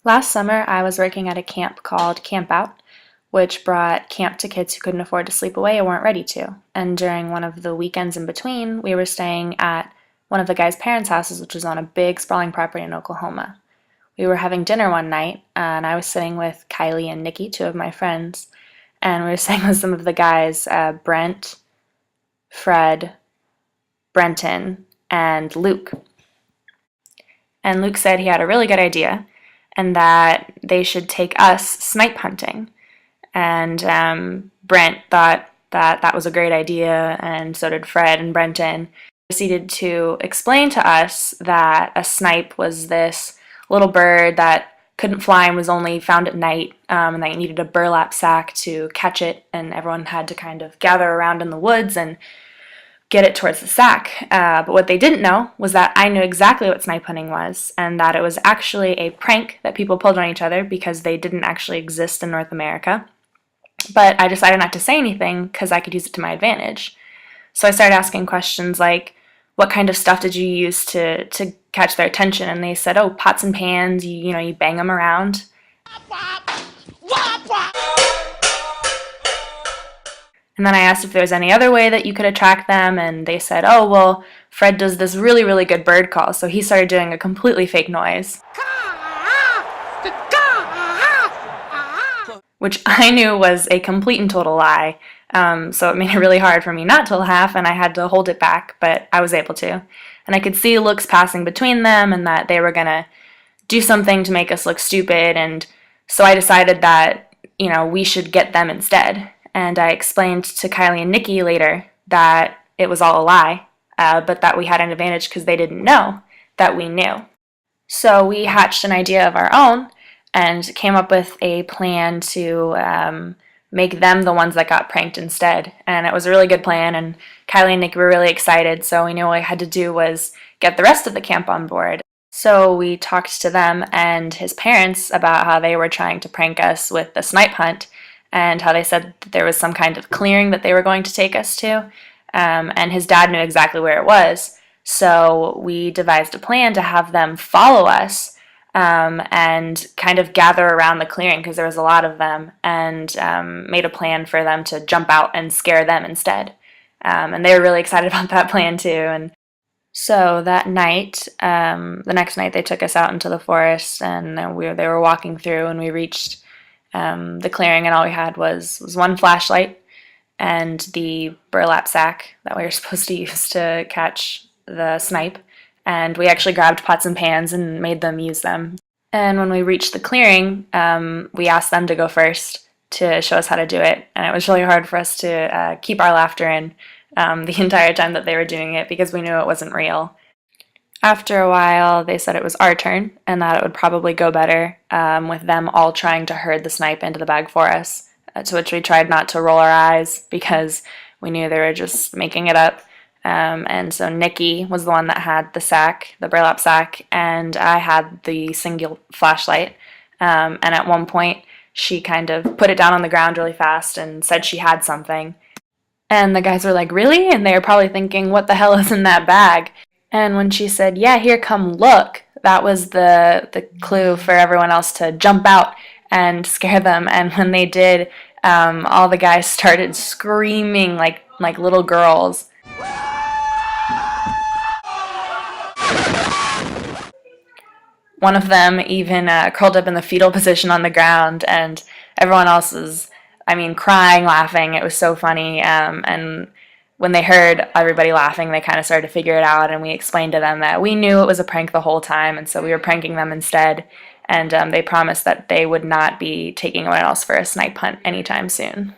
Last summer, I was working at a camp called Camp Out, which brought camp to kids who couldn't afford to sleep away or weren't ready to. And during one of the weekends in between, we were staying at one of the guys' parents' houses, which was on a big, sprawling property in Oklahoma. We were having dinner one night, and I was sitting with Kylie and Nikki, two of my friends, and we were sitting with some of the guys, Brent, Fred, Brenton, and Luke. And Luke said he had a really good idea and that they should take us snipe hunting. And Brent thought that that was a great idea, and so did Fred and Brenton. Proceeded to explain to us that a snipe was this little bird that couldn't fly and was only found at night, and that you needed a burlap sack to catch it, and everyone had to kind of gather around in the woods and get it towards the sack. But what they didn't know was that I knew exactly what snipe hunting was, and that it was actually a prank that people pulled on each other because they didn't actually exist in North America. But I decided not to say anything because I could use it to my advantage. So I started asking questions like, what kind of stuff did you use to catch their attention? And they said, oh, pots and pans, you bang them around. And then I asked if there was any other way that you could attract them, and they said, oh, well, Fred does this really, really good bird call, so he started doing a completely fake noise, which I knew was a complete and total lie. So it made it really hard for me not to laugh, and I had to hold it back, but I was able to. And I could see looks passing between them and that they were going to do something to make us look stupid, and so I decided that, we should get them instead. And I explained to Kylie and Nikki later that it was all a lie, but that we had an advantage because they didn't know that we knew. So we hatched an idea of our own and came up with a plan to make them the ones that got pranked instead. And it was a really good plan, and Kylie and Nikki were really excited, so we knew all we had to do was get the rest of the camp on board. So we talked to them and his parents about how they were trying to prank us with the snipe hunt, and how they said that there was some kind of clearing that they were going to take us to, and his dad knew exactly where it was. So we devised a plan to have them follow us and kind of gather around the clearing because there was a lot of them, and made a plan for them to jump out and scare them instead. And they were really excited about that plan too. And so that night, the next night, they took us out into the forest, and they were walking through, and we reached the clearing, and all we had was one flashlight and the burlap sack that we were supposed to use to catch the snipe. And we actually grabbed pots and pans and made them use them. And when we reached the clearing, we asked them to go first to show us how to do it. And it was really hard for us to keep our laughter in the entire time that they were doing it because we knew it wasn't real. After a while, they said it was our turn and that it would probably go better with them all trying to herd the snipe into the bag for us, to which we tried not to roll our eyes because we knew they were just making it up. And so Nikki was the one that had the sack, the burlap sack, and I had the single flashlight. And at one point, she kind of put it down on the ground really fast and said she had something. And the guys were like, really? And they were probably thinking, what the hell is in that bag? And when she said, yeah, here, come look, that was the clue for everyone else to jump out and scare them. And when they did, all the guys started screaming like little girls. One of them even curled up in the fetal position on the ground, and everyone else was, crying, laughing. It was so funny. And when they heard everybody laughing, they kind of started to figure it out, and we explained to them that we knew it was a prank the whole time, and so we were pranking them instead. And they promised that they would not be taking anyone else for a snipe hunt anytime soon.